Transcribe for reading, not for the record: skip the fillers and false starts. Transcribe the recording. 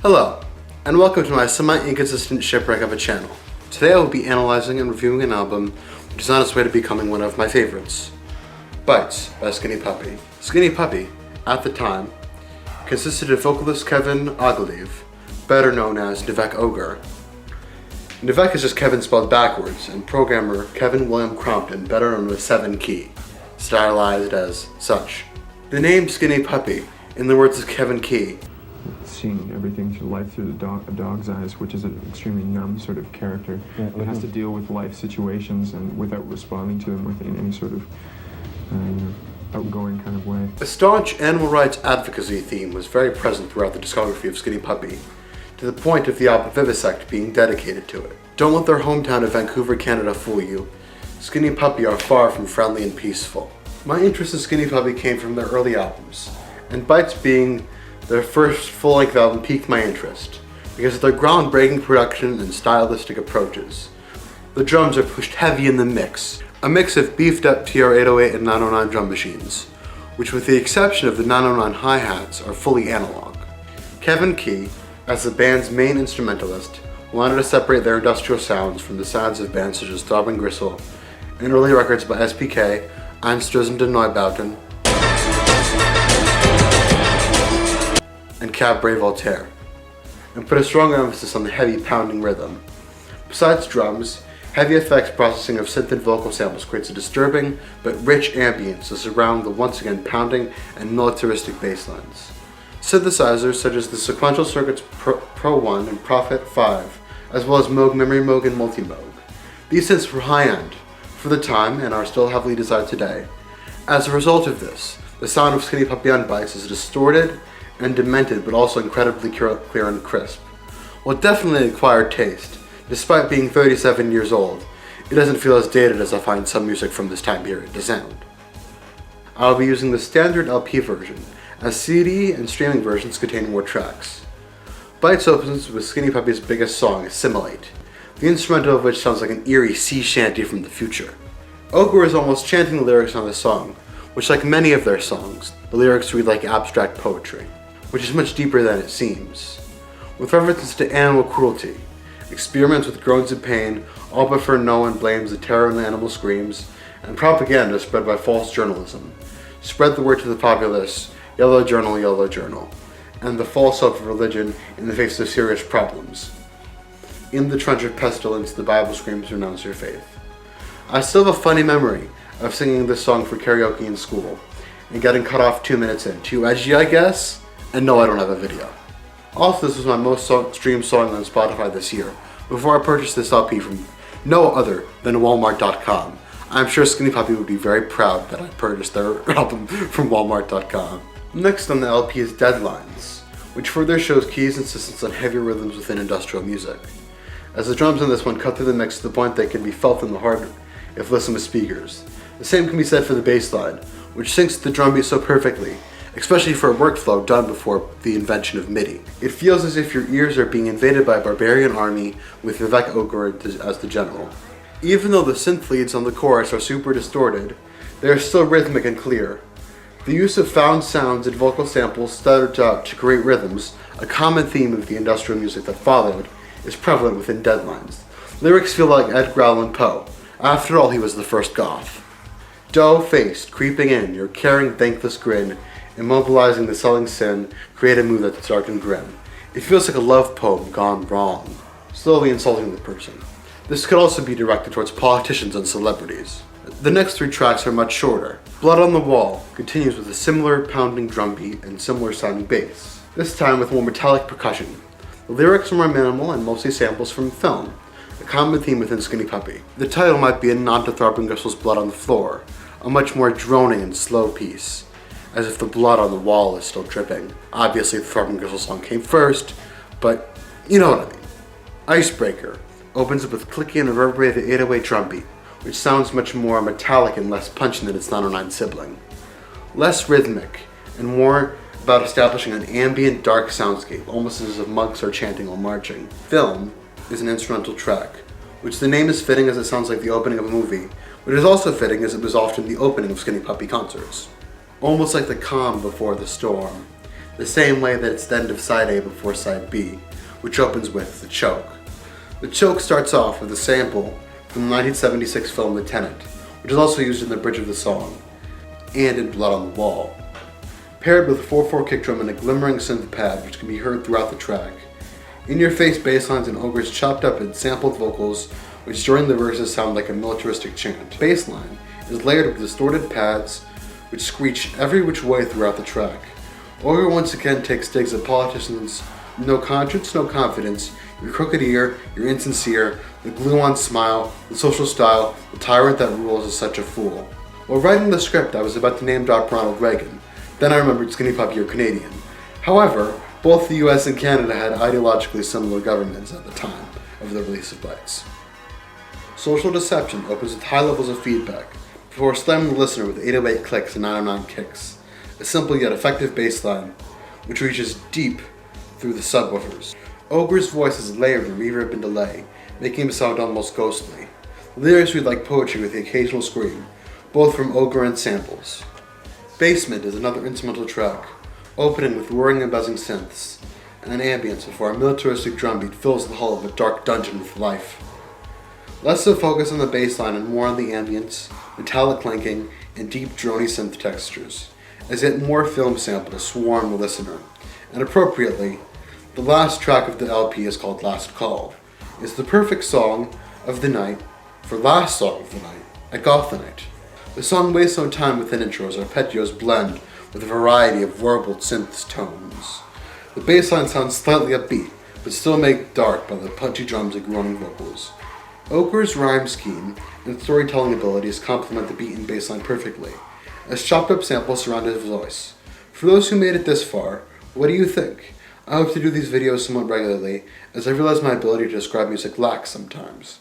Hello, and welcome to my semi-inconsistent shipwreck of a channel. Today I will be analyzing and reviewing an album which is on its way to becoming one of my favorites, Bites by Skinny Puppy. Skinny Puppy, at the time, consisted of vocalist Kevin Ogilvie, better known as backkkk. Backkkk is just Kevin spelled backwards, and programmer Kevin William Crompton, better known as 7kk, stylized as such. The name Skinny Puppy, in the words of Kevin Key, seeing everything through life through a dog's eyes, which is an extremely numb sort of character that has to deal with life situations and without responding to them with any sort of outgoing kind of way. A staunch animal rights advocacy theme was very present throughout the discography of Skinny Puppy, to the point of the album Vivisect being dedicated to it. Don't let their hometown of Vancouver, Canada fool you. Skinny Puppy are far from friendly and peaceful. My interest in Skinny Puppy came from their early albums, and Bites being their first full-length album piqued my interest, because of their groundbreaking production and stylistic approaches. The drums are pushed heavy in the mix, a mix of beefed up TR-808 and 909 drum machines, which with the exception of the 909 hi-hats are fully analog. Kevin Key, as the band's main instrumentalist, wanted to separate their industrial sounds from the sounds of bands such as Throbbing Gristle and early records by SPK, Einstürzen den Neubauten, and Cabaret Voltaire, and put a strong emphasis on the heavy pounding rhythm. Besides drums, heavy effects processing of synth and vocal samples creates a disturbing but rich ambience to surround the once again pounding and militaristic bass lines. Synthesizers such as the Sequential Circuits Pro 1 and Prophet 5, as well as Moog Memory Moog and Multi-Moog. These synths were high-end for the time and are still heavily desired today. As a result of this, the sound of Skinny Puppy on Bites is distorted and demented, but also incredibly clear and crisp. While definitely an acquired taste, despite being 37 years old, it doesn't feel as dated as I find some music from this time period to sound. I'll be using the standard LP version, as CD and streaming versions contain more tracks. Bites opens with Skinny Puppy's biggest song, Assimilate, the instrumental of which sounds like an eerie sea shanty from the future. Ogre is almost chanting the lyrics on the song, which like many of their songs, the lyrics read like abstract poetry, which is much deeper than it seems. With references to animal cruelty, experiments with groans of pain, all but for no one blames the terror in the animal screams, and propaganda spread by false journalism. Spread the word to the populace, yellow journal, and the false hope of religion in the face of serious problems. In the trench of pestilence, the Bible screams, renounce your faith. I still have a funny memory of singing this song for karaoke in school, and getting cut off 2 minutes in. Too edgy, I guess? And no, I don't have a video. Also, this was my most streamed song on Spotify this year, before I purchased this LP from no other than Walmart.com. I'm sure Skinny Puppy would be very proud that I purchased their album from Walmart.com. Next on the LP is Deadlines, which further shows Key's insistence on heavy rhythms within industrial music, as the drums in this one cut through the mix to the point they can be felt in the heart if listened with speakers. The same can be said for the bass line, which syncs the drum beat so perfectly, especially for a workflow done before the invention of MIDI. It feels as if your ears are being invaded by a barbarian army with backkkk as the general. Even though the synth leads on the chorus are super distorted, they are still rhythmic and clear. The use of found sounds and vocal samples stuttered out to create rhythms, a common theme of the industrial music that followed, is prevalent within Deadlines. Lyrics feel like Edgar Allan Poe. After all, he was the first goth. Dough-faced, creeping in, your caring, thankless grin, immobilizing the sulling sin, create a mood that's dark and grim. It feels like a love poem gone wrong, slowly insulting the person. This could also be directed towards politicians and celebrities. The next 3 tracks are much shorter. Blood on the Wall continues with a similar pounding drum beat and similar sounding bass, this time with more metallic percussion. The lyrics are more minimal and mostly samples from film, a common theme within Skinny Puppy. The title might be a nod to Throbbing Gristle's Blood on the Floor, a much more droning and slow piece, as if the blood on the wall is still dripping. Obviously the Throbbing Gristle song came first, but you know what I mean. Icebreaker opens up with clicky and reverberated 808 drum beat, which sounds much more metallic and less punchy than its 909 sibling. Less rhythmic, and more about establishing an ambient dark soundscape, almost as if monks are chanting while marching. Film is an instrumental track, which the name is fitting as it sounds like the opening of a movie, but it is also fitting as it was often the opening of Skinny Puppy concerts. Almost like the calm before the storm. the same way that it's the end of side A before side B, which opens with the choke. The choke starts off with a sample from the 1976 film Lieutenant, which is also used in the bridge of the song, and in Blood on the Wall. Paired with a 4/4 kick drum and a glimmering synth pad which can be heard throughout the track. In-your-face bass lines and Ogre's chopped up and sampled vocals which during the verses sound like a militaristic chant. Bass line is layered with distorted pads which screech every which way throughout the track. Ogre once again takes digs at politicians, no conscience, no confidence, your crooked ear, your insincere, the glue-on smile, the social style, the tyrant that rules is such a fool. While writing the script, I was about to name drop Ronald Reagan. Then I remembered Skinny Puppy or Canadian. However, both the US and Canada had ideologically similar governments at the time of the release of Bites. Social Deception opens with high levels of feedback, before slamming the listener with 808 clicks and 909 kicks, a simple yet effective bass line, which reaches deep through the subwoofers. Ogre's voice is layered with reverb and delay, making him sound almost ghostly. The lyrics read like poetry with the occasional scream, both from Ogre and samples. Basement is another instrumental track, opening with roaring and buzzing synths, and an ambience before a militaristic drumbeat fills the hull of a dark dungeon with life. Less of focus on the bass line and more on the ambience, metallic clanking, and deep drony synth textures, as yet more film sample to swarm the listener. And appropriately, the last track of the LP is called Last Call. It's the perfect song of the night for last song of the night at Goth Night. The song wastes no time within intros, arpeggios blend with a variety of warbled synth tones. The bass line sounds slightly upbeat, but still made dark by the punchy drums and groaning vocals. Ogre's rhyme scheme and storytelling abilities complement the beat and bass line perfectly, as chopped up samples surround his voice. For those who made it this far, what do you think? I hope to do these videos somewhat regularly, as I realize my ability to describe music lacks sometimes.